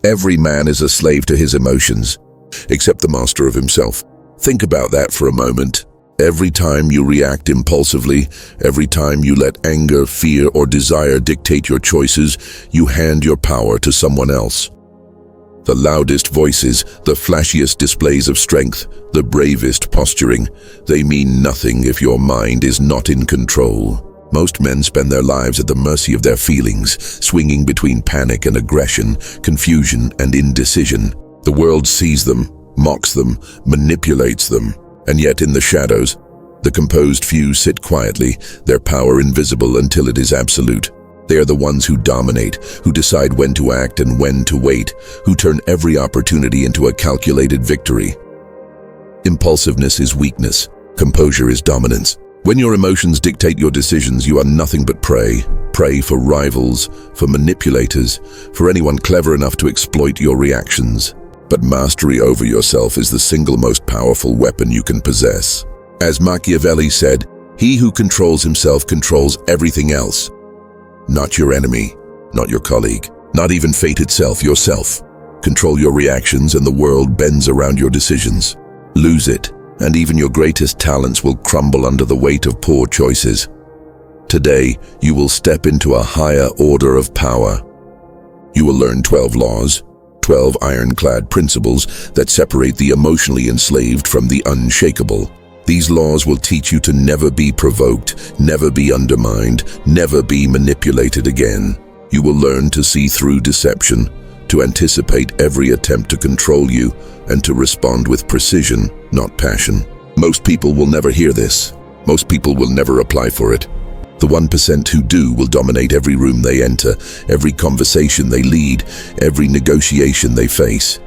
Every man is a slave to his emotions, except the master of himself. Think about that for a moment. Every time you react impulsively, every time you let anger, fear, or desire dictate your choices, you hand your power to someone else. The loudest voices, the flashiest displays of strength, the bravest posturing, they mean nothing if your mind is not in control. Most men spend their lives at the mercy of their feelings, swinging between panic and aggression, confusion and indecision. The world sees them, mocks them, manipulates them. And yet in the shadows, the composed few sit quietly, their power invisible until it is absolute. They are the ones who dominate, who decide when to act and when to wait, who turn every opportunity into a calculated victory. Impulsiveness is weakness. Composure is dominance. When your emotions dictate your decisions, you are nothing but prey. Prey for rivals, for manipulators, for anyone clever enough to exploit your reactions. But mastery over yourself is the single most powerful weapon you can possess. As Machiavelli said, he who controls himself controls everything else. Not your enemy, not your colleague, not even fate itself, yourself. Control your reactions and the world bends around your decisions. Lose it, and even your greatest talents will crumble under the weight of poor choices. Today, you will step into a higher order of power. You will learn 12 laws, 12 ironclad principles that separate the emotionally enslaved from the unshakable. These laws will teach you to never be provoked, never be undermined, never be manipulated again. You will learn to see through deception, to anticipate every attempt to control you, and to respond with precision, not passion. Most people will never hear this. Most people will never apply for it. The 1% who do will dominate every room they enter, every conversation they lead, every negotiation they face.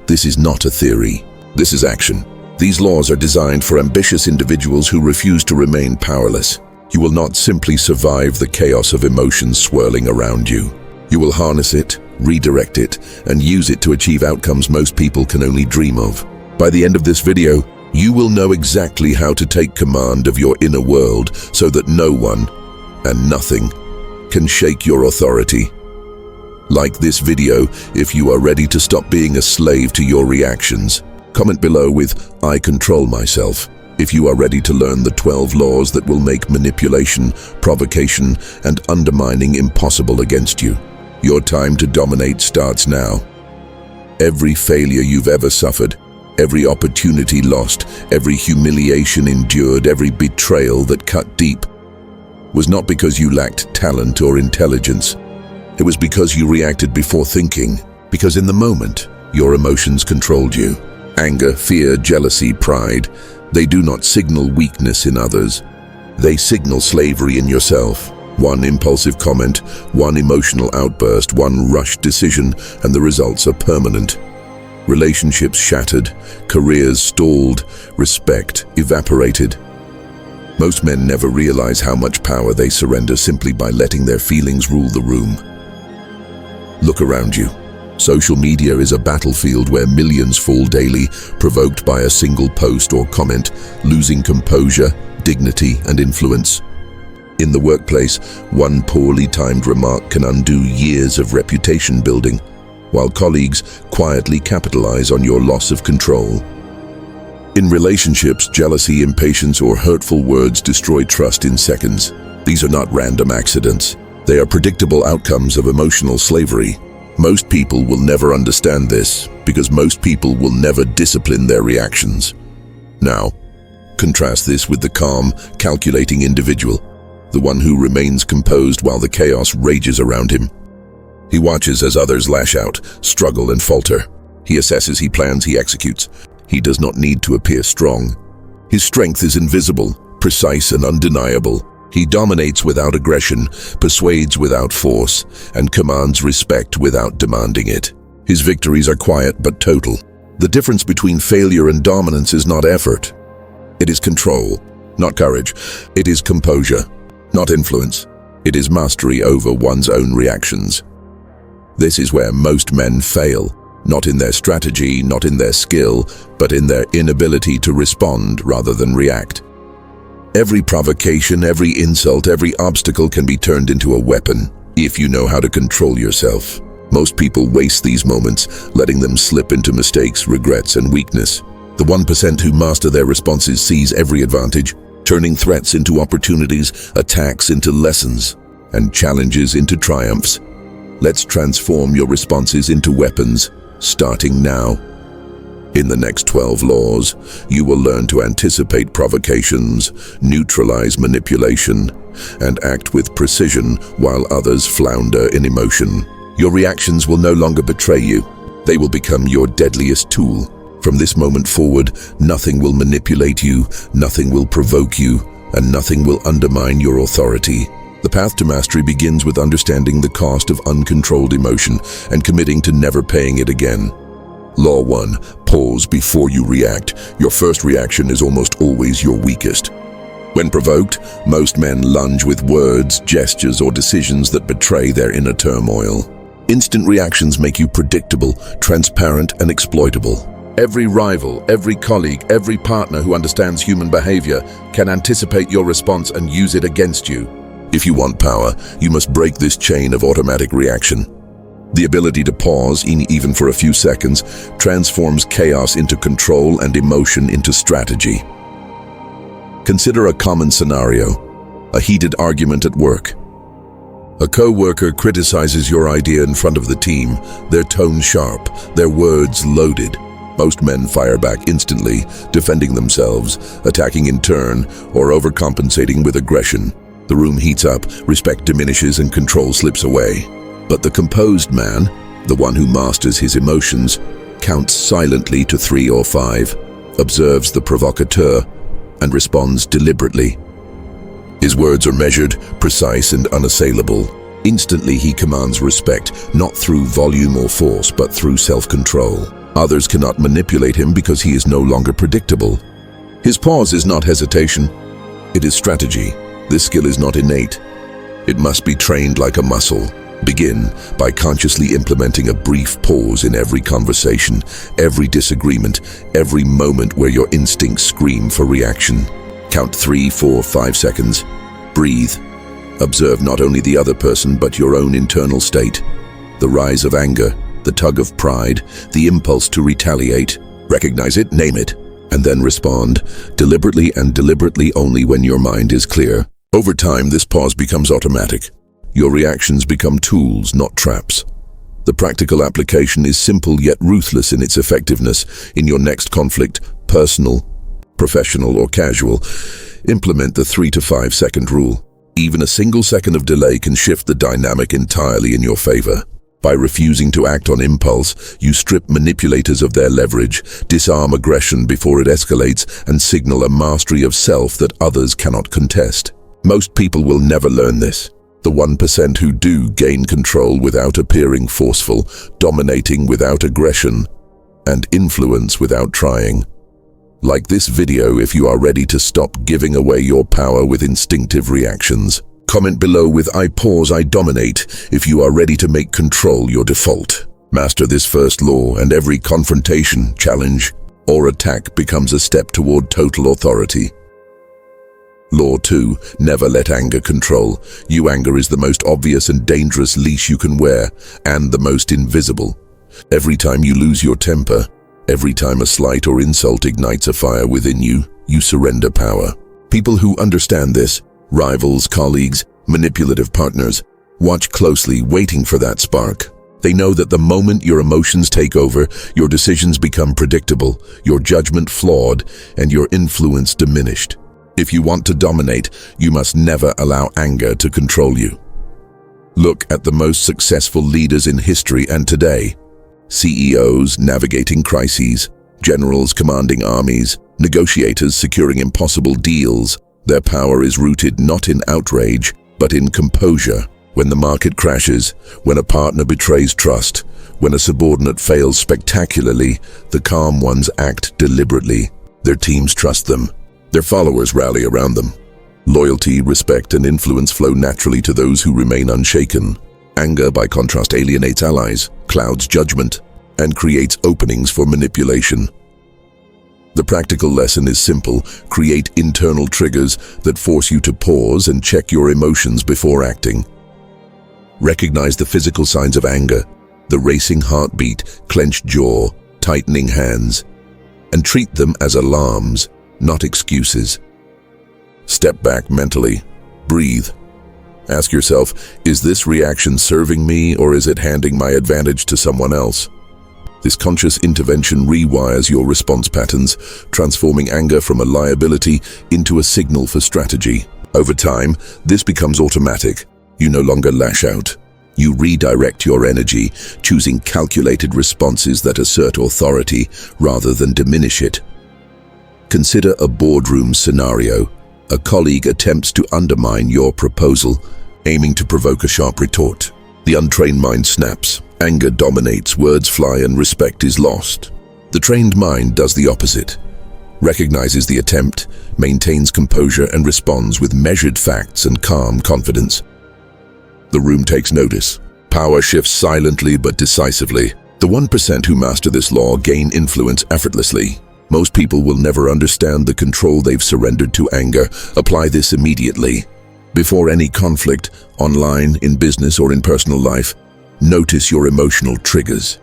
This is not a theory. This is action. These laws are designed for ambitious individuals who refuse to remain powerless. You will not simply survive the chaos of emotions swirling around you. You will harness it, redirect it, and use it to achieve outcomes most people can only dream of. By the end of this video, you will know exactly how to take command of your inner world so that no one and nothing can shake your authority. Like this video if you are ready to stop being a slave to your reactions. Comment below with "I control myself" if you are ready to learn the 12 laws that will make manipulation, provocation, and undermining impossible against you. Your time to dominate starts now. Every failure you've ever suffered, every opportunity lost, every humiliation endured, every betrayal that cut deep, was not because you lacked talent or intelligence. It was because you reacted before thinking, because in the moment, your emotions controlled you. Anger, fear, jealousy, pride, they do not signal weakness in others. They signal slavery in yourself. One impulsive comment, one emotional outburst, one rushed decision, and the results are permanent. Relationships shattered, careers stalled, respect evaporated. Most men never realize how much power they surrender simply by letting their feelings rule the room. Look around you. Social media is a battlefield where millions fall daily, provoked by a single post or comment, losing composure, dignity, and influence. In the workplace, one poorly timed remark can undo years of reputation building, while colleagues quietly capitalize on your loss of control. In relationships, jealousy, impatience, or hurtful words destroy trust in seconds. These are not random accidents. They are predictable outcomes of emotional slavery. Most people will never understand this because most people will never discipline their reactions. Now, contrast this with the calm, calculating individual, the one who remains composed while the chaos rages around him. He watches as others lash out, struggle, and falter. He assesses, he plans, he executes. He does not need to appear strong. His strength is invisible, precise, and undeniable. He dominates without aggression, persuades without force, and commands respect without demanding it. His victories are quiet but total. The difference between failure and dominance is not effort. It is control, not courage. It is composure, not influence. It is mastery over one's own reactions. This is where most men fail, not in their strategy, not in their skill, but in their inability to respond rather than react. Every provocation, every insult, every obstacle can be turned into a weapon if you know how to control yourself. Most people waste these moments, letting them slip into mistakes, regrets, and weakness. The 1% who master their responses seize every advantage, turning threats into opportunities, attacks into lessons, and challenges into triumphs. Let's transform your responses into weapons, starting now. In the next 12 laws, you will learn to anticipate provocations, neutralize manipulation, and act with precision while others flounder in emotion. Your reactions will no longer betray you. They will become your deadliest tool. From this moment forward, nothing will manipulate you, nothing will provoke you, and nothing will undermine your authority. The path to mastery begins with understanding the cost of uncontrolled emotion and committing to never paying it again. Law 1. Pause before you react. Your first reaction is almost always your weakest. When provoked, most men lunge with words, gestures, or decisions that betray their inner turmoil. Instant reactions make you predictable, transparent, and exploitable. Every rival, every colleague, every partner who understands human behavior can anticipate your response and use it against you. If you want power, you must break this chain of automatic reaction. The ability to pause, even for a few seconds, transforms chaos into control and emotion into strategy. Consider a common scenario: a heated argument at work. A co-worker criticizes your idea in front of the team, their tone sharp, their words loaded. Most men fire back instantly, defending themselves, attacking in turn, or overcompensating with aggression. The room heats up, respect diminishes, and control slips away. But the composed man, the one who masters his emotions, counts silently to 3 or 5, observes the provocateur, and responds deliberately. His words are measured, precise, and unassailable. Instantly he commands respect, not through volume or force, but through self-control. Others cannot manipulate him because he is no longer predictable. His pause is not hesitation, it is strategy. This skill is not innate. It must be trained like a muscle. Begin by consciously implementing a brief pause in every conversation, every disagreement, every moment where your instincts scream for reaction. Count 3, 4, 5 seconds. Breathe. Observe not only the other person but your own internal state. The rise of anger, the tug of pride, the impulse to retaliate. Recognize it, name it, and then respond, deliberately and deliberately only when your mind is clear. Over time, this pause becomes automatic. Your reactions become tools, not traps. The practical application is simple yet ruthless in its effectiveness. In your next conflict, personal, professional, or casual, implement the 3 to 5 second rule. Even a single second of delay can shift the dynamic entirely in your favor. By refusing to act on impulse, you strip manipulators of their leverage, disarm aggression before it escalates, and signal a mastery of self that others cannot contest. Most people will never learn this. The 1% who do gain control without appearing forceful, dominating without aggression, and influence without trying. Like this video if you are ready to stop giving away your power with instinctive reactions. Comment below with "I pause, I dominate" if you are ready to make control your default. Master this first law and every confrontation, challenge, or attack becomes a step toward total authority. Law 2. Never let anger control you. Anger is the most obvious and dangerous leash you can wear, and the most invisible. Every time you lose your temper, every time a slight or insult ignites a fire within you, you surrender power. People who understand this, rivals, colleagues, manipulative partners, watch closely, waiting for that spark. They know that the moment your emotions take over, your decisions become predictable, your judgment flawed, and your influence diminished. If you want to dominate, you must never allow anger to control you. Look at the most successful leaders in history and today. CEOs navigating crises, generals commanding armies, negotiators securing impossible deals. Their power is rooted not in outrage, but in composure. When the market crashes, when a partner betrays trust, when a subordinate fails spectacularly, the calm ones act deliberately. Their teams trust them. Their followers rally around them. Loyalty, respect, and influence flow naturally to those who remain unshaken. Anger, by contrast, alienates allies, clouds judgment, and creates openings for manipulation. The practical lesson is simple: create internal triggers that force you to pause and check your emotions before acting. Recognize the physical signs of anger, the racing heartbeat, clenched jaw, tightening hands, and treat them as alarms, not excuses. Step back mentally. Breathe. Ask yourself, is this reaction serving me or is it handing my advantage to someone else? This conscious intervention rewires your response patterns, transforming anger from a liability into a signal for strategy. Over time, this becomes automatic. You no longer lash out. You redirect your energy, choosing calculated responses that assert authority rather than diminish it. Consider a boardroom scenario. A colleague attempts to undermine your proposal, aiming to provoke a sharp retort. The untrained mind snaps, anger dominates, words fly, and respect is lost. The trained mind does the opposite, recognizes the attempt, maintains composure, and responds with measured facts and calm confidence. The room takes notice. Power shifts silently but decisively. The 1% who master this law gain influence effortlessly. Most people will never understand the control they've surrendered to anger. Apply this immediately. Before any conflict, online, in business, or in personal life, notice your emotional triggers.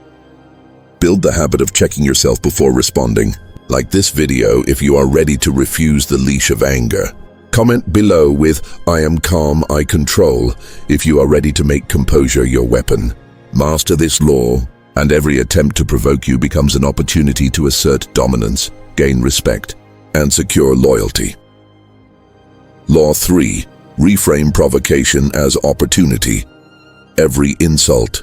Build the habit of checking yourself before responding. Like this video if you are ready to refuse the leash of anger. Comment below with, "I am calm, I control," if you are ready to make composure your weapon. Master this law, and every attempt to provoke you becomes an opportunity to assert dominance, gain respect, and secure loyalty. Law 3. Reframe provocation as opportunity. Every insult,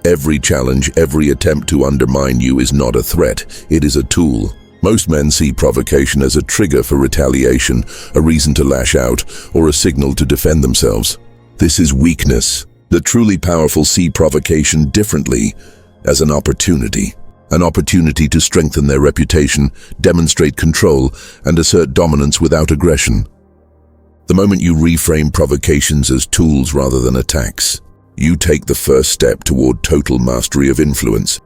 every challenge, every attempt to undermine you is not a threat, it is a tool. Most men see provocation as a trigger for retaliation, a reason to lash out, or a signal to defend themselves. This is weakness. The truly powerful see provocation differently, as an opportunity to strengthen their reputation, demonstrate control, and assert dominance without aggression. The moment you reframe provocations as tools rather than attacks, you take the first step toward total mastery of influence.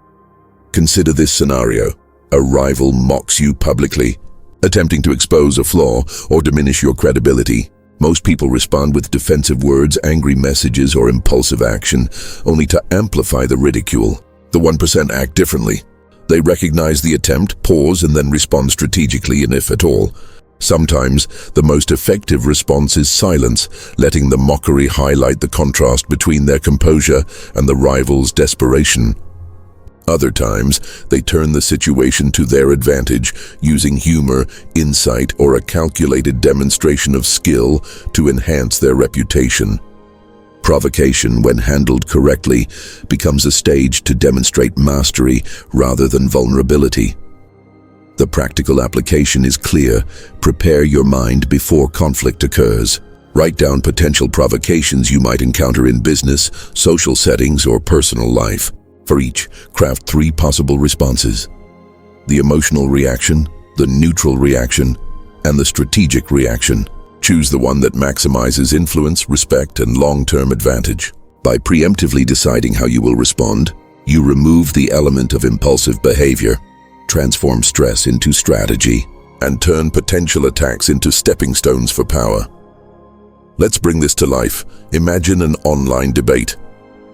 Consider this scenario. A rival mocks you publicly, attempting to expose a flaw or diminish your credibility. Most people respond with defensive words, angry messages, or impulsive action, only to amplify the ridicule. The 1% act differently. They recognize the attempt, pause, and then respond strategically, and if at all. Sometimes, the most effective response is silence, letting the mockery highlight the contrast between their composure and the rival's desperation. Other times, they turn the situation to their advantage, using humor, insight, or a calculated demonstration of skill to enhance their reputation. Provocation, when handled correctly, becomes a stage to demonstrate mastery rather than vulnerability. The practical application is clear. Prepare your mind before conflict occurs. Write down potential provocations you might encounter in business, social settings, or personal life. For each, craft 3 possible responses: the emotional reaction, the neutral reaction, and the strategic reaction. Choose the one that maximizes influence, respect, and long-term advantage. By preemptively deciding how you will respond, you remove the element of impulsive behavior, transform stress into strategy, and turn potential attacks into stepping stones for power. Let's bring this to life. Imagine an online debate.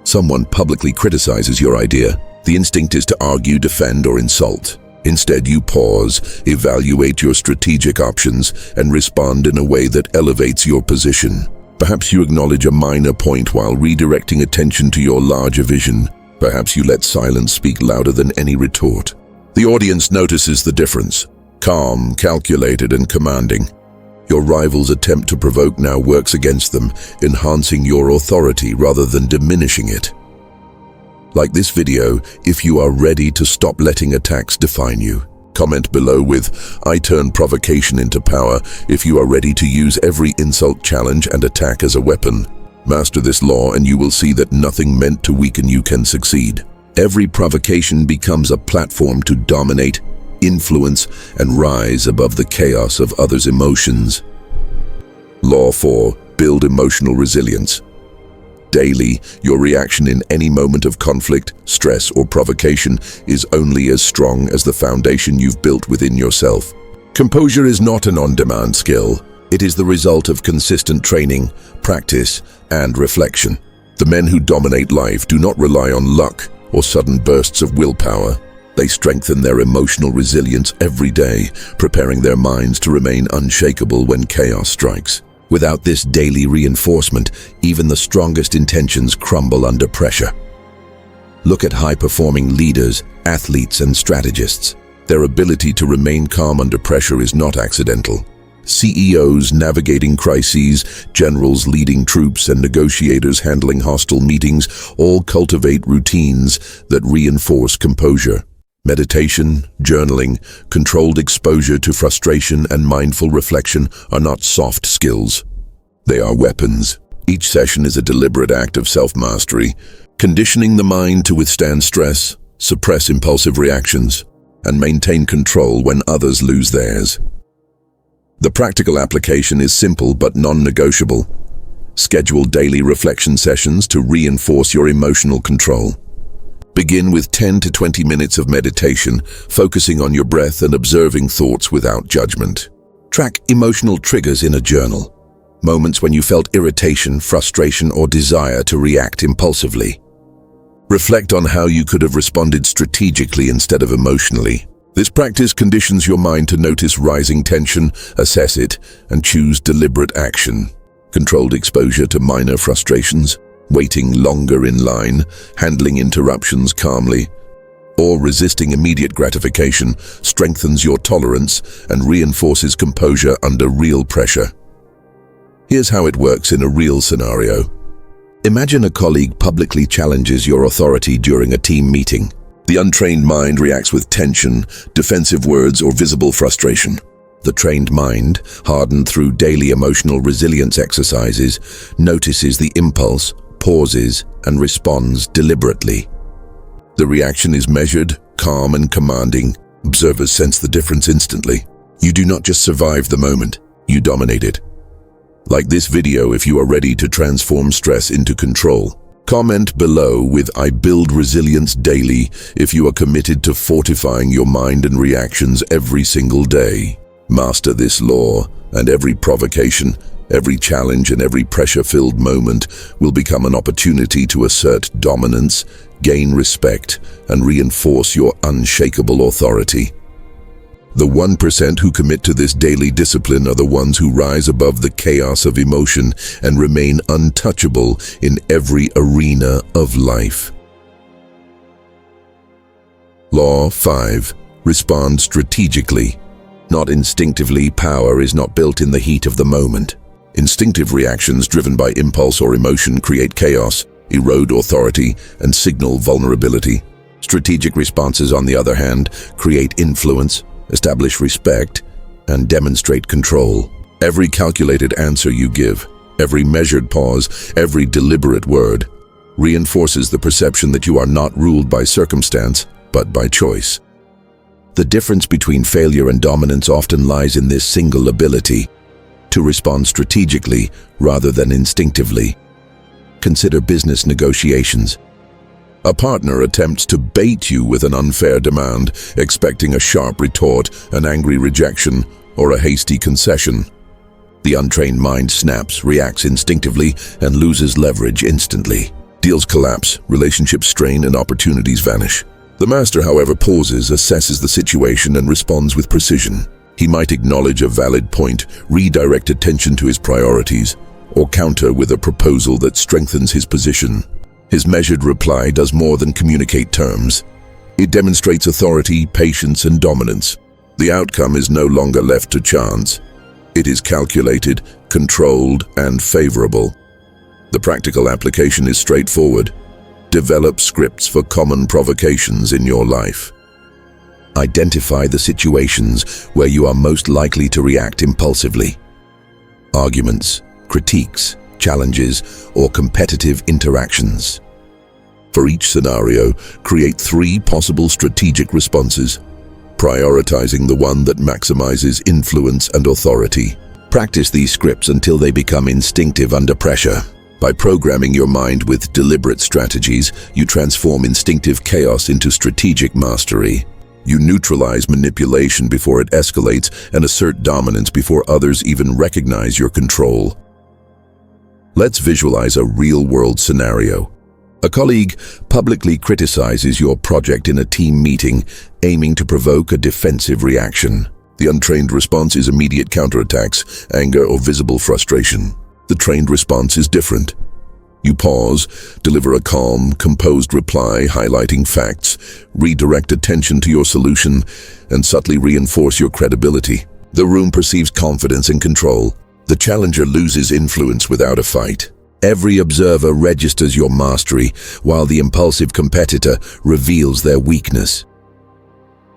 Someone publicly criticizes your idea. The instinct is to argue, defend, or insult. Instead, you pause, evaluate your strategic options, and respond in a way that elevates your position. Perhaps you acknowledge a minor point while redirecting attention to your larger vision. Perhaps you let silence speak louder than any retort. The audience notices the difference. Calm, calculated, and commanding. Your rival's attempt to provoke now works against them, enhancing your authority rather than diminishing it. Like this video if you are ready to stop letting attacks define you. Comment below with, "I turn provocation into power," if you are ready to use every insult, challenge, and attack as a weapon. Master this law and you will see that nothing meant to weaken you can succeed. Every provocation becomes a platform to dominate, influence, and rise above the chaos of others' emotions. Law 4. Build emotional resilience. Daily, your reaction in any moment of conflict, stress, or provocation is only as strong as the foundation you've built within yourself. Composure is not an on-demand skill. It is the result of consistent training, practice, and reflection. The men who dominate life do not rely on luck, or sudden bursts of willpower. They strengthen their emotional resilience every day, preparing their minds to remain unshakable when chaos strikes. Without this daily reinforcement, even the strongest intentions crumble under pressure. Look at high-performing leaders, athletes, and strategists. Their ability to remain calm under pressure is not accidental. CEOs navigating crises, generals leading troops, and negotiators handling hostile meetings all cultivate routines that reinforce composure. Meditation, journaling, controlled exposure to frustration, and mindful reflection are not soft skills. They are weapons. Each session is a deliberate act of self-mastery, conditioning the mind to withstand stress, suppress impulsive reactions, and maintain control when others lose theirs. The practical application is simple but non-negotiable. Schedule daily reflection sessions to reinforce your emotional control. Begin with 10 to 20 minutes of meditation, focusing on your breath and observing thoughts without judgment. Track emotional triggers in a journal. Moments when you felt irritation, frustration, or desire to react impulsively. Reflect on how you could have responded strategically instead of emotionally. This practice conditions your mind to notice rising tension, assess it, and choose deliberate action. Controlled exposure to minor frustrations, waiting longer in line, handling interruptions calmly, or resisting immediate gratification strengthens your tolerance and reinforces composure under real pressure. Here's how it works in a real scenario. Imagine a colleague publicly challenges your authority during a team meeting. The untrained mind reacts with tension, defensive words, or visible frustration. The trained mind, hardened through daily emotional resilience exercises, notices the impulse, pauses, and responds deliberately. The reaction is measured, calm, and commanding. Observers sense the difference instantly. You do not just survive the moment, you dominate it. Like this video if you are ready to transform stress into control. Comment below with "I build resilience daily" if you are committed to fortifying your mind and reactions every single day. Master this law, and every provocation, every challenge, and every pressure-filled moment will become an opportunity to assert dominance, gain respect, and reinforce your unshakable authority. The 1% who commit to this daily discipline are the ones who rise above the chaos of emotion and remain untouchable in every arena of life. Law 5. Respond strategically. Not instinctively. Power is not built in the heat of the moment. Instinctive reactions driven by impulse or emotion create chaos, erode authority, and signal vulnerability. Strategic responses, on the other hand, create influence, establish respect, and demonstrate control. Every calculated answer you give, every measured pause, every deliberate word, reinforces the perception that you are not ruled by circumstance, but by choice. The difference between failure and dominance often lies in this single ability: to respond strategically rather than instinctively. Consider business negotiations. A partner attempts to bait you with an unfair demand, expecting a sharp retort, an angry rejection, or a hasty concession. The untrained mind snaps, reacts instinctively, and loses leverage instantly. Deals collapse, relationships strain, and opportunities vanish. The master, however, pauses, assesses the situation, and responds with precision. He might acknowledge a valid point, redirect attention to his priorities, or counter with a proposal that strengthens his position. His measured reply does more than communicate terms. It demonstrates authority, patience, and dominance. The outcome is no longer left to chance. It is calculated, controlled, and favorable. The practical application is straightforward. Develop scripts for common provocations in your life. Identify the situations where you are most likely to react impulsively. Arguments, critiques, challenges, or competitive interactions. For each scenario, create 3 possible strategic responses, prioritizing the one that maximizes influence and authority. Practice these scripts until they become instinctive under pressure. By programming your mind with deliberate strategies, you transform instinctive chaos into strategic mastery. You neutralize manipulation before it escalates and assert dominance before others even recognize your control. Let's visualize a real-world scenario. A colleague publicly criticizes your project in a team meeting, aiming to provoke a defensive reaction. The untrained response is immediate counterattacks, anger, or visible frustration. The trained response is different. You pause, deliver a calm, composed reply, highlighting facts, redirect attention to your solution, and subtly reinforce your credibility. The room perceives confidence and control. The challenger loses influence without a fight. Every observer registers your mastery, while the impulsive competitor reveals their weakness.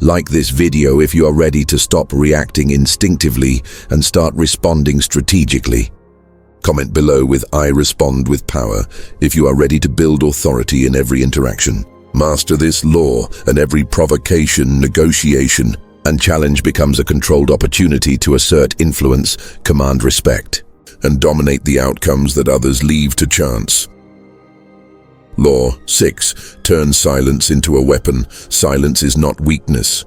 Like this video if you are ready to stop reacting instinctively and start responding strategically. Comment below with "I respond with power" if you are ready to build authority in every interaction. Master this law, and every provocation, negotiation, and challenge becomes a controlled opportunity to assert influence, command respect, and dominate the outcomes that others leave to chance. Law 6. Turn silence into a weapon. Silence is not weakness.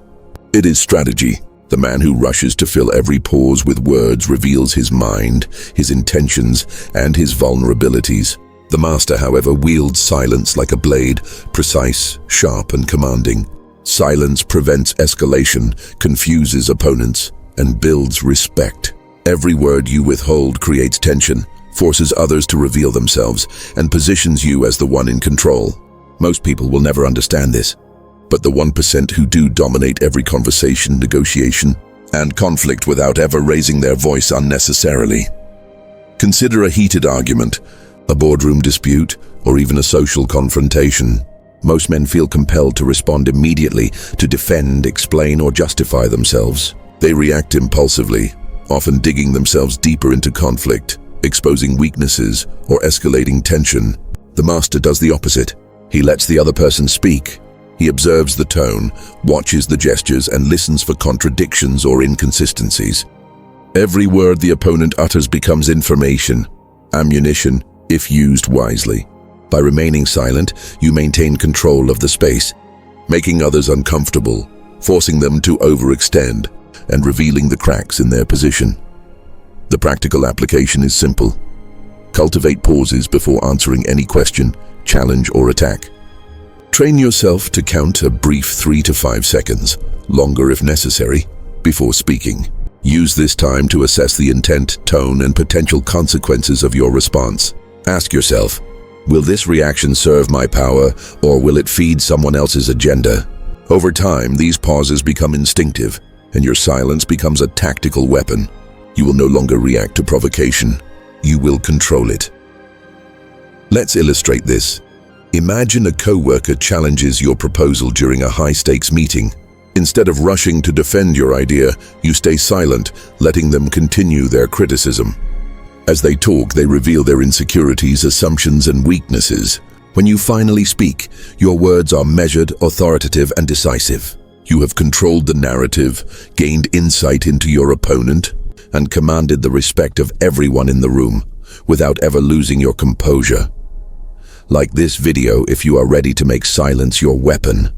It is strategy. The man who rushes to fill every pause with words reveals his mind, his intentions, and his vulnerabilities. The master, however, wields silence like a blade, precise, sharp, and commanding. Silence prevents escalation, confuses opponents, and builds respect. Every word you withhold creates tension, forces others to reveal themselves, and positions you as the one in control. Most people will never understand this, but the 1% who do dominate every conversation, negotiation, and conflict without ever raising their voice unnecessarily. Consider a heated argument, a boardroom dispute, or even a social confrontation. Most men feel compelled to respond immediately, to defend, explain, or justify themselves. They react impulsively, often digging themselves deeper into conflict, exposing weaknesses, or escalating tension. The master does the opposite. He lets the other person speak. He observes the tone, watches the gestures, and listens for contradictions or inconsistencies. Every word the opponent utters becomes information, ammunition, if used wisely. By remaining silent, you maintain control of the space, making others uncomfortable, forcing them to overextend, and revealing the cracks in their position. The practical application is simple. Cultivate pauses before answering any question, challenge, or attack. Train yourself to count a brief 3 to 5 seconds, longer if necessary, before speaking. Use this time to assess the intent, tone, and potential consequences of your response. Ask yourself, will this reaction serve my power, or will it feed someone else's agenda? Over time, these pauses become instinctive, and your silence becomes a tactical weapon. You will no longer react to provocation. You will control it. Let's illustrate this. Imagine a coworker challenges your proposal during a high-stakes meeting. Instead of rushing to defend your idea, you stay silent, letting them continue their criticism. As they talk, they reveal their insecurities, assumptions, and weaknesses. When you finally speak, your words are measured, authoritative, and decisive. You have controlled the narrative, gained insight into your opponent, and commanded the respect of everyone in the room, without ever losing your composure. Like this video if you are ready to make silence your weapon.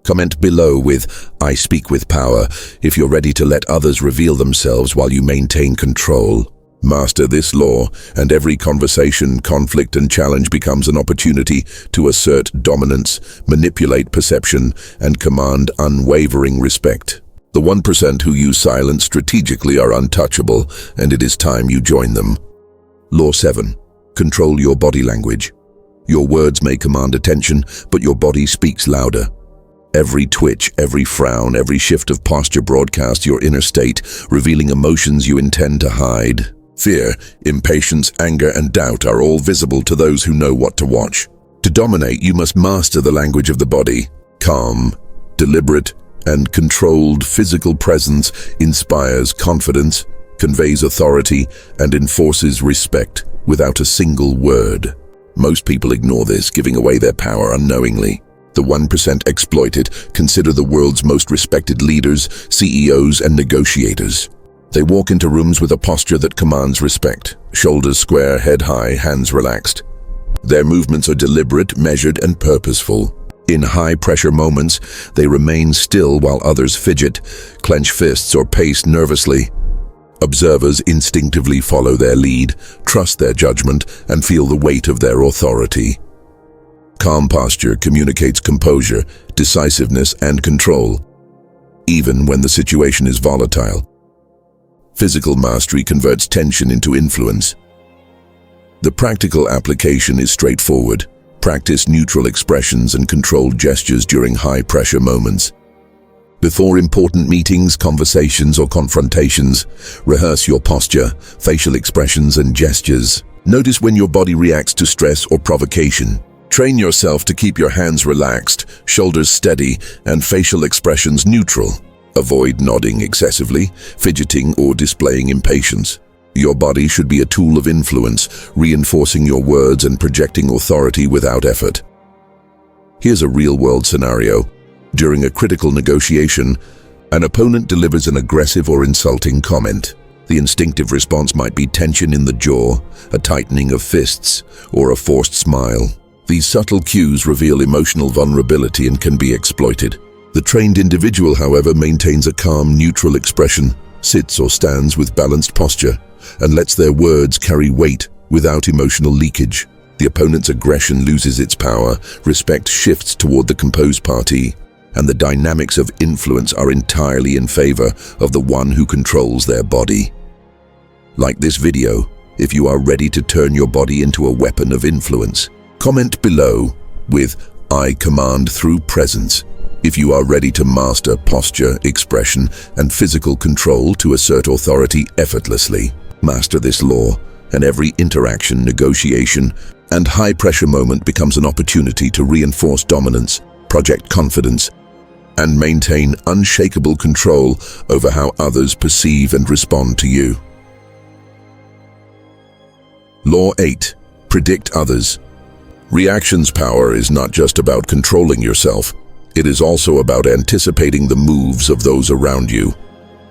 Comment below with "I speak with power" if you're ready to let others reveal themselves while you maintain control. Master this law, and every conversation, conflict, and challenge becomes an opportunity to assert dominance, manipulate perception, and command unwavering respect. The 1% who use silence strategically are untouchable, and it is time you join them. Law 7. Control your body language. Your words may command attention, but your body speaks louder. Every twitch, every frown, every shift of posture broadcasts your inner state, revealing emotions you intend to hide. Fear, impatience, anger, and doubt are all visible to those who know what to watch. To dominate, you must master the language of the body. Calm, deliberate, and controlled physical presence inspires confidence, conveys authority, and enforces respect without a single word. Most people ignore this, giving away their power unknowingly. The 1% exploit it. Consider the world's most respected leaders, CEOs, and negotiators. They walk into rooms with a posture that commands respect. Shoulders square, head high, hands relaxed. Their movements are deliberate, measured, and purposeful. In high-pressure moments, they remain still while others fidget, clench fists, or pace nervously. Observers instinctively follow their lead, trust their judgment, and feel the weight of their authority. Calm posture communicates composure, decisiveness, and control, even when the situation is volatile. Physical mastery converts tension into influence. The practical application is straightforward. Practice neutral expressions and controlled gestures during high-pressure moments. Before important meetings, conversations, or confrontations, rehearse your posture, facial expressions, and gestures. Notice when your body reacts to stress or provocation. Train yourself to keep your hands relaxed, shoulders steady, and facial expressions neutral. Avoid nodding excessively, fidgeting, or displaying impatience. Your body should be a tool of influence, reinforcing your words and projecting authority without effort. Here's a real-world scenario. During a critical negotiation, an opponent delivers an aggressive or insulting comment. The instinctive response might be tension in the jaw, a tightening of fists, or a forced smile. These subtle cues reveal emotional vulnerability and can be exploited. The trained individual, however, maintains a calm, neutral expression, sits or stands with balanced posture, and lets their words carry weight without emotional leakage. The opponent's aggression loses its power, respect shifts toward the composed party, and the dynamics of influence are entirely in favor of the one who controls their body. Like this video, if you are ready to turn your body into a weapon of influence. Comment below with "I command through presence" if you are ready to master posture, expression, and physical control to assert authority effortlessly. Master this law, and every interaction, negotiation, and high-pressure moment becomes an opportunity to reinforce dominance, project confidence, and maintain unshakable control over how others perceive and respond to you. Law 8. Predict others. Reactions power is not just about controlling yourself. It is also about anticipating the moves of those around you.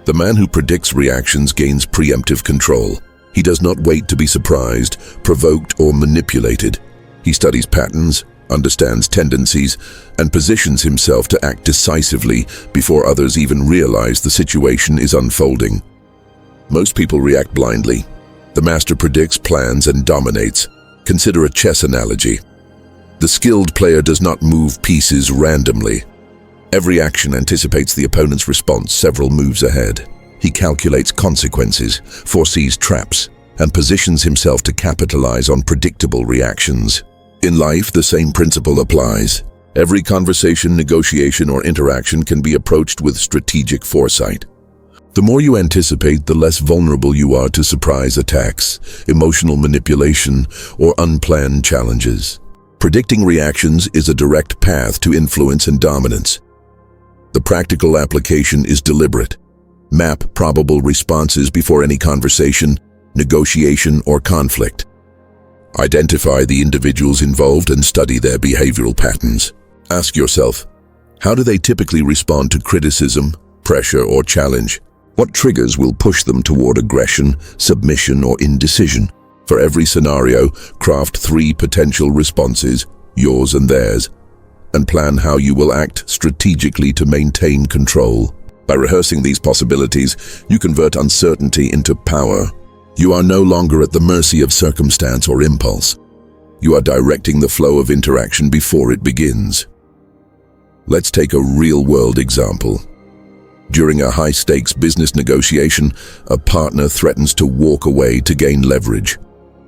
The man who predicts reactions gains preemptive control. He does not wait to be surprised, provoked, or manipulated. He studies patterns, understands tendencies, and positions himself to act decisively before others even realize the situation is unfolding. Most people react blindly. The master predicts, plans, and dominates. Consider a chess analogy. The skilled player does not move pieces randomly. Every action anticipates the opponent's response several moves ahead. He calculates consequences, foresees traps, and positions himself to capitalize on predictable reactions. In life, the same principle applies. Every conversation, negotiation, or interaction can be approached with strategic foresight. The more you anticipate, the less vulnerable you are to surprise attacks, emotional manipulation, or unplanned challenges. Predicting reactions is a direct path to influence and dominance. The practical application is deliberate. Map probable responses before any conversation, negotiation, or conflict. Identify the individuals involved and study their behavioral patterns. Ask yourself, how do they typically respond to criticism, pressure, or challenge? What triggers will push them toward aggression, submission, or indecision? For every scenario, craft 3 potential responses, yours and theirs, and plan how you will act strategically to maintain control. By rehearsing these possibilities, you convert uncertainty into power. You are no longer at the mercy of circumstance or impulse. You are directing the flow of interaction before it begins. Let's take a real-world example. During a high-stakes business negotiation, a partner threatens to walk away to gain leverage.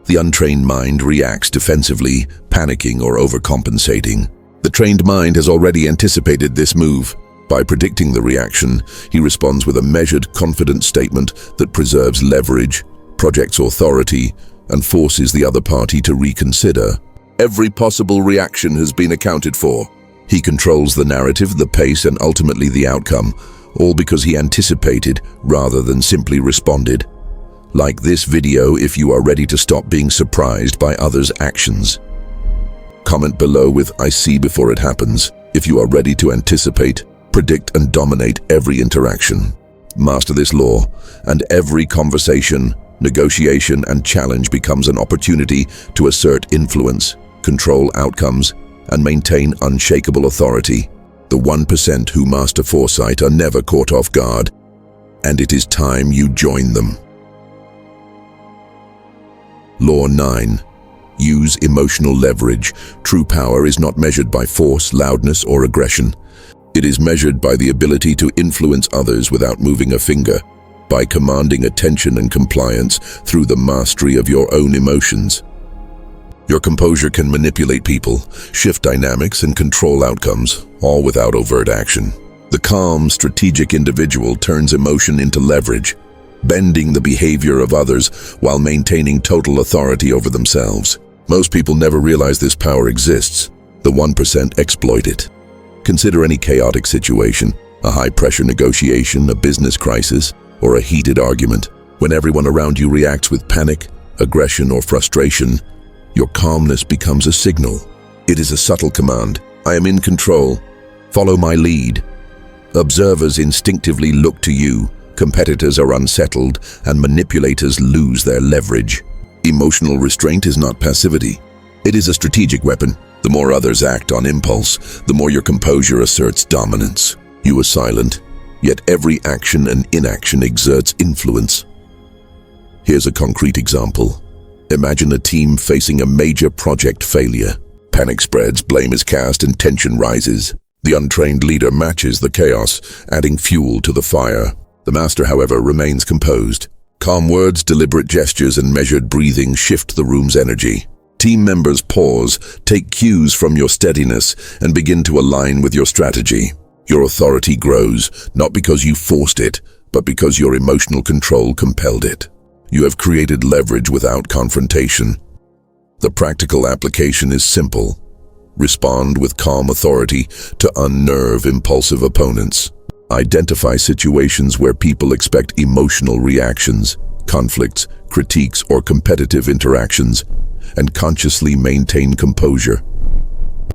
The untrained mind reacts defensively, panicking or overcompensating. The trained mind has already anticipated this move. By predicting the reaction, he responds with a measured, confident statement that preserves leverage, projects authority, and forces the other party to reconsider. Every possible reaction has been accounted for. He controls the narrative, the pace, and ultimately the outcome, all because he anticipated rather than simply responded. Like this video if you are ready to stop being surprised by others' actions. Comment below with "I see" before it happens if you are ready to anticipate, predict, and dominate every interaction. Master this law, and every conversation, negotiation, and challenge becomes an opportunity to assert influence, control outcomes, and maintain unshakable authority. The 1% who master foresight are never caught off guard, and it is time you join them. Law 9. Use emotional leverage. True power is not measured by force, loudness, or aggression. It is measured by the ability to influence others without moving a finger, by commanding attention and compliance through the mastery of your own emotions. Your composure can manipulate people, shift dynamics, and control outcomes, all without overt action. The calm, strategic individual turns emotion into leverage, bending the behavior of others while maintaining total authority over themselves. Most people never realize this power exists. The 1% exploit it. Consider any chaotic situation, a high-pressure negotiation, a business crisis, or a heated argument. When everyone around you reacts with panic, aggression, or frustration, your calmness becomes a signal. It is a subtle command. I am in control. Follow my lead. Observers instinctively look to you. Competitors are unsettled, and manipulators lose their leverage. Emotional restraint is not passivity. It is a strategic weapon. The more others act on impulse, the more your composure asserts dominance. You are silent, yet every action and inaction exerts influence. Here's a concrete example. Imagine a team facing a major project failure. Panic spreads, blame is cast, and tension rises. The untrained leader matches the chaos, adding fuel to the fire. The master, however, remains composed. Calm words, deliberate gestures, and measured breathing shift the room's energy. Team members pause, take cues from your steadiness, and begin to align with your strategy. Your authority grows, not because you forced it, but because your emotional control compelled it. You have created leverage without confrontation. The practical application is simple. Respond with calm authority to unnerve impulsive opponents. Identify situations where people expect emotional reactions, conflicts, critiques, or competitive interactions, and consciously maintain composure.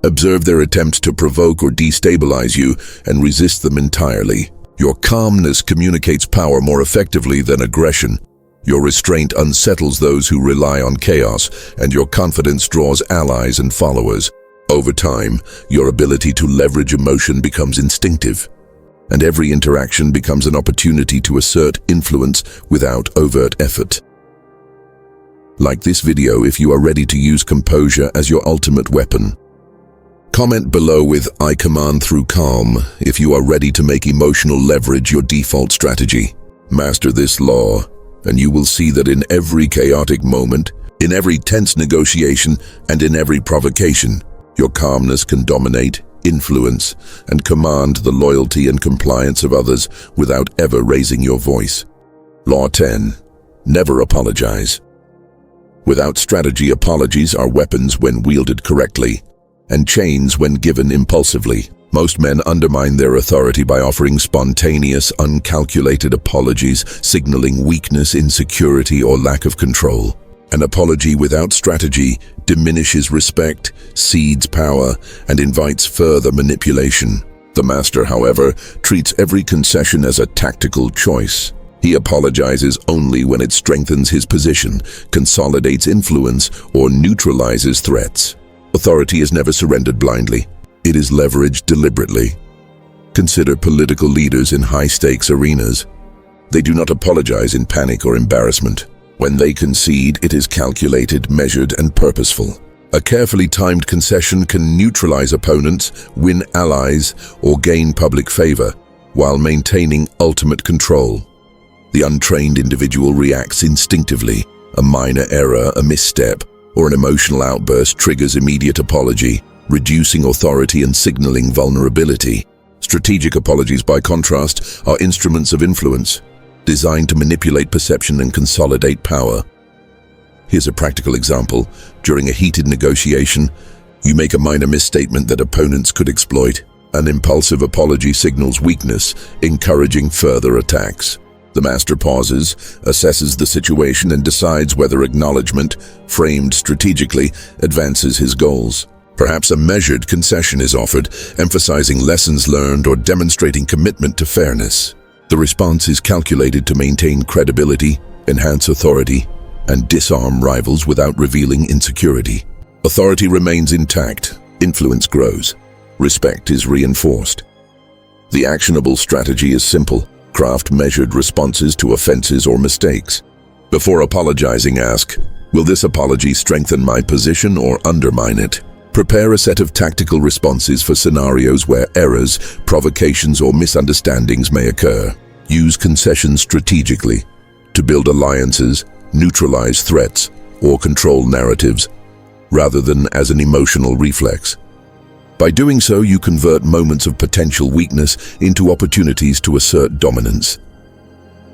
Observe their attempts to provoke or destabilize you and resist them entirely. Your calmness communicates power more effectively than aggression. Your restraint unsettles those who rely on chaos, and your confidence draws allies and followers. Over time, your ability to leverage emotion becomes instinctive, and every interaction becomes an opportunity to assert influence without overt effort. Like this video if you are ready to use composure as your ultimate weapon. Comment below with "I command through calm" if you are ready to make emotional leverage your default strategy. Master this law, and you will see that in every chaotic moment, in every tense negotiation, and in every provocation, your calmness can dominate, influence, and command the loyalty and compliance of others without ever raising your voice. Law 10. Never apologize. Without strategy, apologies are weapons when wielded correctly, and chains when given impulsively. Most men undermine their authority by offering spontaneous, uncalculated apologies, signaling weakness, insecurity, or lack of control. An apology without strategy diminishes respect, cedes power, and invites further manipulation. The master, however, treats every concession as a tactical choice. He apologizes only when it strengthens his position, consolidates influence, or neutralizes threats. Authority is never surrendered blindly. It is leveraged deliberately. Consider political leaders in high-stakes arenas. They do not apologize in panic or embarrassment. When they concede, it is calculated, measured, and purposeful. A carefully timed concession can neutralize opponents, win allies, or gain public favor, while maintaining ultimate control. The untrained individual reacts instinctively. A minor error, a misstep, or an emotional outburst triggers immediate apology, reducing authority and signaling vulnerability. Strategic apologies, by contrast, are instruments of influence, designed to manipulate perception and consolidate power. Here's a practical example. During a heated negotiation, you make a minor misstatement that opponents could exploit. An impulsive apology signals weakness, encouraging further attacks. The master pauses, assesses the situation, and decides whether acknowledgement, framed strategically, advances his goals. Perhaps a measured concession is offered, emphasizing lessons learned or demonstrating commitment to fairness. The response is calculated to maintain credibility, enhance authority, and disarm rivals without revealing insecurity. Authority remains intact, influence grows, respect is reinforced. The actionable strategy is simple. Craft measured responses to offenses or mistakes. Before apologizing, ask, Will this apology strengthen my position or undermine it? Prepare a set of tactical responses for scenarios where errors, provocations, or misunderstandings may occur. Use concessions strategically to build alliances, neutralize threats, or control narratives, rather than as an emotional reflex. By doing so, you convert moments of potential weakness into opportunities to assert dominance.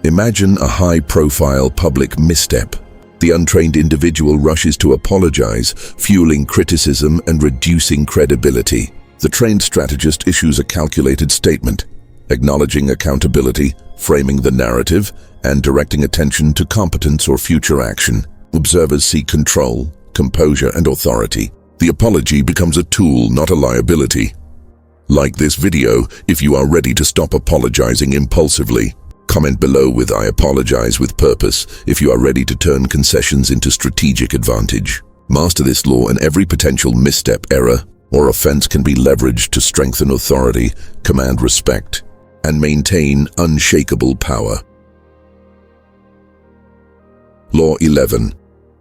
Imagine a high-profile public misstep. The untrained individual rushes to apologize, fueling criticism and reducing credibility. The trained strategist issues a calculated statement, acknowledging accountability, framing the narrative, and directing attention to competence or future action. Observers see control, composure, and authority. The apology becomes a tool, not a liability. Like this video if you are ready to stop apologizing impulsively. Comment below with "I apologize with purpose" if you are ready to turn concessions into strategic advantage. Master this law, and every potential misstep, error, or offense can be leveraged to strengthen authority, command respect, and maintain unshakable power. Law 11.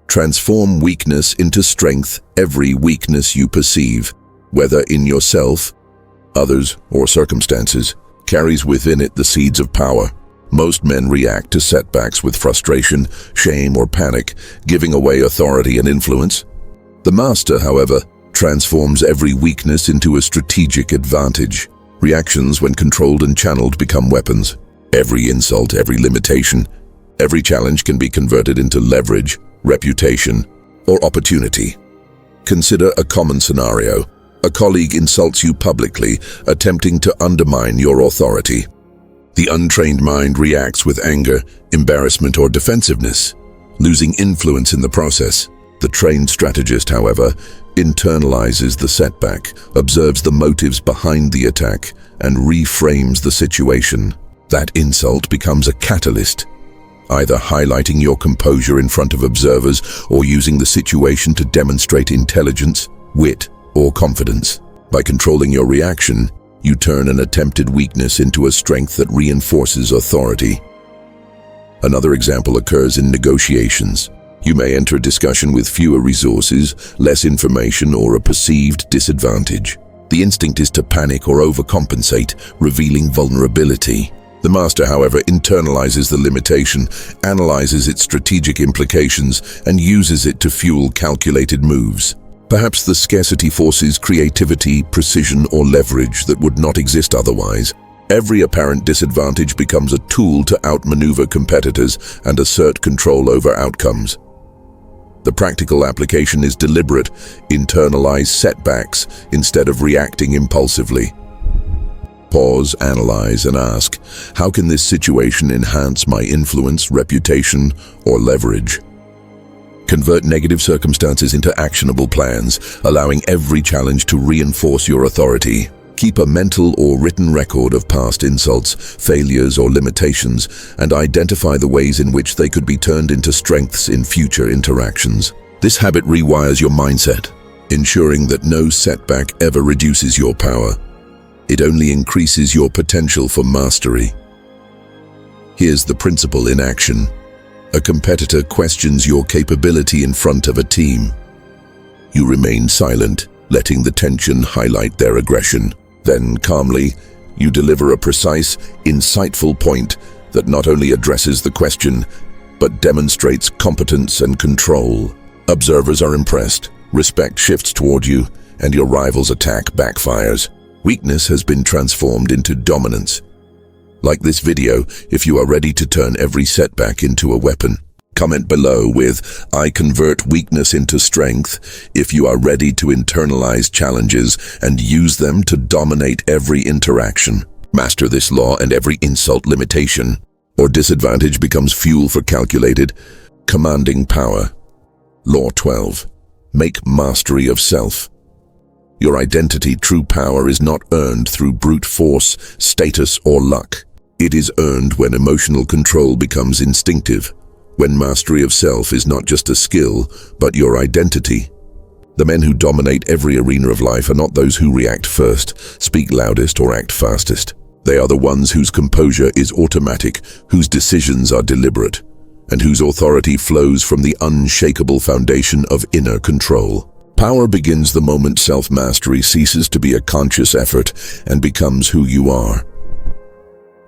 Transform weakness into strength. Every weakness you perceive, whether in yourself, others, or circumstances, carries within it the seeds of power. Most men react to setbacks with frustration, shame, or panic, giving away authority and influence. The master, however, transforms every weakness into a strategic advantage. Reactions, when controlled and channeled, become weapons. Every insult, every limitation, every challenge can be converted into leverage, reputation, or opportunity. Consider a common scenario. A colleague insults you publicly, attempting to undermine your authority. The untrained mind reacts with anger, embarrassment, or defensiveness, losing influence in the process. The trained strategist, however, internalizes the setback, observes the motives behind the attack, and reframes the situation. That insult becomes a catalyst, either highlighting your composure in front of observers or using the situation to demonstrate intelligence, wit, or confidence. By controlling your reaction, you turn an attempted weakness into a strength that reinforces authority. Another example occurs in negotiations. You may enter a discussion with fewer resources, less information, or a perceived disadvantage. The instinct is to panic or overcompensate, revealing vulnerability. The master, however, internalizes the limitation, analyzes its strategic implications, and uses it to fuel calculated moves. Perhaps the scarcity forces creativity, precision, or leverage that would not exist otherwise. Every apparent disadvantage becomes a tool to outmaneuver competitors and assert control over outcomes. The practical application is deliberate. Internalize setbacks instead of reacting impulsively. Pause, analyze, and ask, how can this situation enhance my influence, reputation, or leverage? Convert negative circumstances into actionable plans, allowing every challenge to reinforce your authority. Keep a mental or written record of past insults, failures, or limitations, and identify the ways in which they could be turned into strengths in future interactions. This habit rewires your mindset, ensuring that no setback ever reduces your power. It only increases your potential for mastery. Here's the principle in action. A competitor questions your capability in front of a team. You remain silent, letting the tension highlight their aggression. Then, calmly, you deliver a precise, insightful point that not only addresses the question, but demonstrates competence and control. Observers are impressed, respect shifts toward you, and your rival's attack backfires. Weakness has been transformed into dominance. Like this video if you are ready to turn every setback into a weapon. Comment below with "I convert weakness into strength" if you are ready to internalize challenges and use them to dominate every interaction. Master this law, and every insult, limitation, or disadvantage becomes fuel for calculated, commanding power. Law 12. Make mastery of self. Your identity, true power, is not earned through brute force, status, or luck. It is earned when emotional control becomes instinctive, when mastery of self is not just a skill, but your identity. The men who dominate every arena of life are not those who react first, speak loudest, or act fastest. They are the ones whose composure is automatic, whose decisions are deliberate, and whose authority flows from the unshakable foundation of inner control. Power begins the moment self-mastery ceases to be a conscious effort and becomes who you are.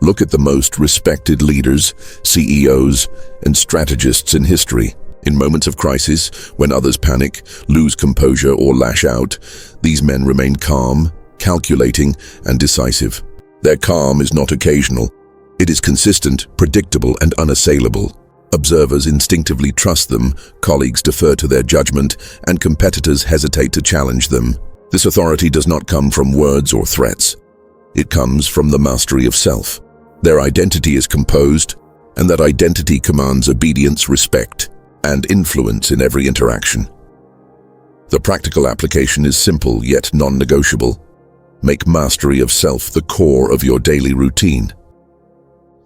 Look at the most respected leaders, CEOs, and strategists in history. In moments of crisis, when others panic, lose composure, or lash out, these men remain calm, calculating, and decisive. Their calm is not occasional. It is consistent, predictable, and unassailable. Observers instinctively trust them, colleagues defer to their judgment, and competitors hesitate to challenge them. This authority does not come from words or threats. It comes from the mastery of self. Their identity is composed, and that identity commands obedience, respect, and influence in every interaction. The practical application is simple yet non-negotiable. Make mastery of self the core of your daily routine.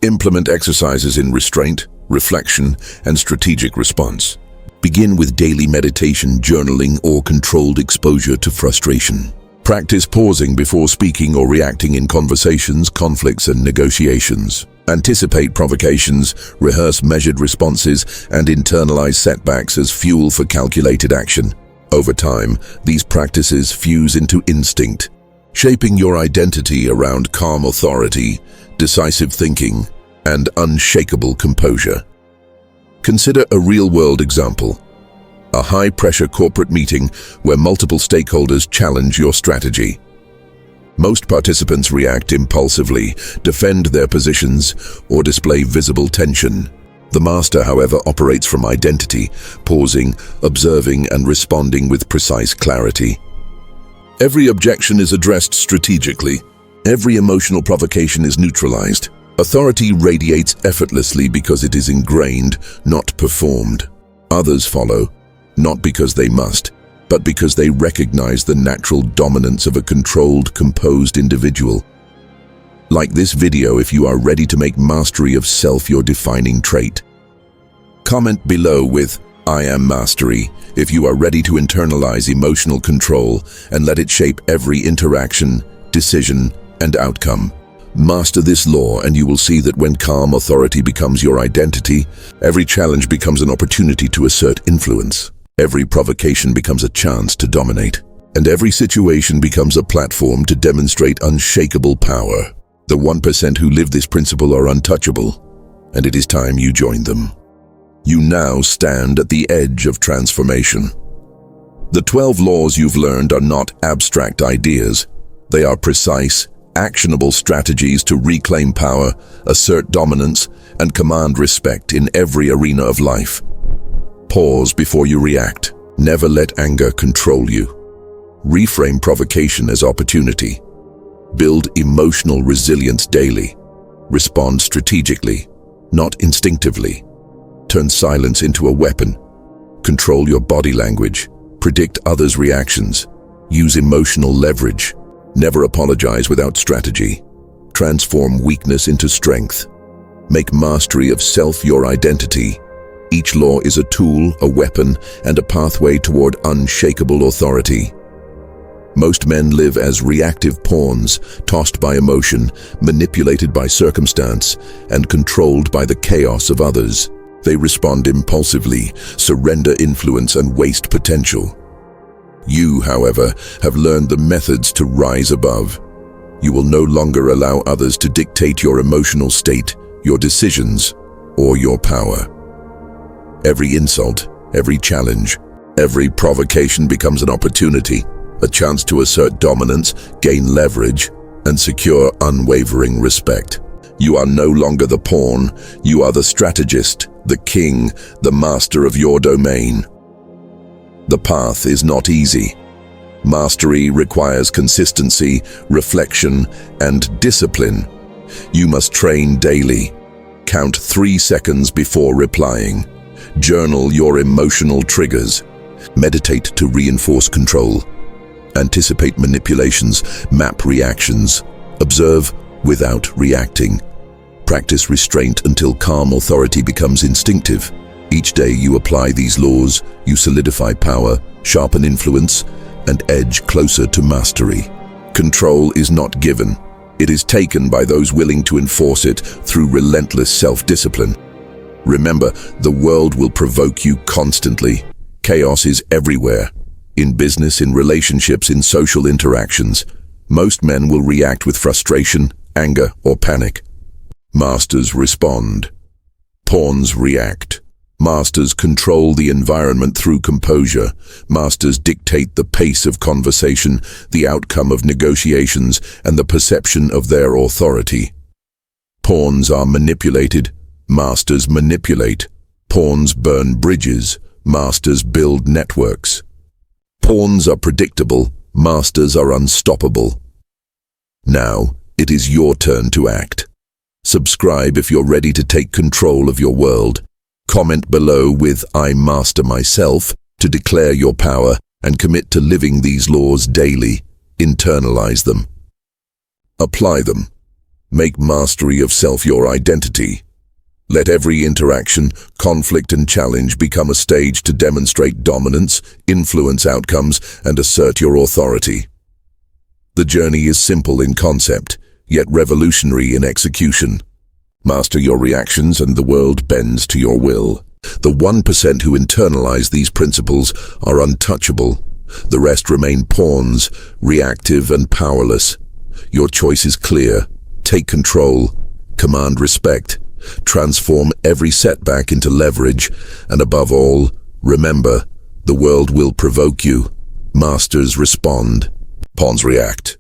Implement exercises in restraint, reflection, and strategic response. Begin with daily meditation, journaling, or controlled exposure to frustration. Practice pausing before speaking or reacting in conversations, conflicts, and negotiations. Anticipate provocations, rehearse measured responses, and internalize setbacks as fuel for calculated action. Over time, these practices fuse into instinct, shaping your identity around calm authority, decisive thinking, and unshakable composure. Consider a real-world example. A high-pressure corporate meeting where multiple stakeholders challenge your strategy. Most participants react impulsively, defend their positions, or display visible tension. The master, however, operates from identity, pausing, observing, and responding with precise clarity. Every objection is addressed strategically. Every emotional provocation is neutralized. Authority radiates effortlessly because it is ingrained, not performed. Others follow, not because they must, but because they recognize the natural dominance of a controlled, composed individual. Like this video if you are ready to make mastery of self your defining trait. Comment below with "I am mastery" if you are ready to internalize emotional control and let it shape every interaction, decision, and outcome. Master this law and you will see that when calm authority becomes your identity, every challenge becomes an opportunity to assert influence. Every provocation becomes a chance to dominate, and every situation becomes a platform to demonstrate unshakable power. The 1% who live this principle are untouchable, and it is time you join them. You now stand at the edge of transformation. The 12 laws you've learned are not abstract ideas. They are precise, actionable strategies to reclaim power, assert dominance, and command respect in every arena of life. Pause before you react. Never let anger control you. Reframe provocation as opportunity. Build emotional resilience daily. Respond strategically, not instinctively. Turn silence into a weapon. Control your body language. Predict others' reactions. Use emotional leverage. Never apologize without strategy. Transform weakness into strength. Make mastery of self your identity. Each law is a tool, a weapon, and a pathway toward unshakable authority. Most men live as reactive pawns, tossed by emotion, manipulated by circumstance, and controlled by the chaos of others. They respond impulsively, surrender influence, and waste potential. You, however, have learned the methods to rise above. You will no longer allow others to dictate your emotional state, your decisions, or your power. Every insult, every challenge, every provocation becomes an opportunity, a chance to assert dominance, gain leverage, and secure unwavering respect. You are no longer the pawn, you are the strategist, the king, the master of your domain. The path is not easy. Mastery requires consistency, reflection, and discipline. You must train daily. Count 3 seconds before replying. Journal your emotional triggers. Meditate to reinforce control. Anticipate manipulations, map reactions. Observe without reacting. Practice restraint until calm authority becomes instinctive. Each day you apply these laws, you solidify power, sharpen influence, and edge closer to mastery. Control is not given. It is taken by those willing to enforce it through relentless self-discipline. Remember, the world will provoke you constantly. Chaos is everywhere. In business, in relationships, in social interactions. Most men will react with frustration, anger, or panic. Masters respond. Pawns react. Masters control the environment through composure. Masters dictate the pace of conversation, the outcome of negotiations, and the perception of their authority. Pawns are manipulated. Masters manipulate. Pawns burn bridges. Masters build networks. Pawns are predictable. Masters are unstoppable. Now, it is your turn to act. Subscribe if you're ready to take control of your world. Comment below with "I master myself" to declare your power and commit to living these laws daily. Internalize them. Apply them. Make mastery of self your identity. Let every interaction, conflict, and challenge become a stage to demonstrate dominance, influence outcomes, and assert your authority. The journey is simple in concept, yet revolutionary in execution. Master your reactions and the world bends to your will. The 1% who internalize these principles are untouchable. The rest remain pawns, reactive and powerless. Your choice is clear. Take control. Command respect. Transform every setback into leverage. And above all, remember, the world will provoke you. Masters respond. Pawns react.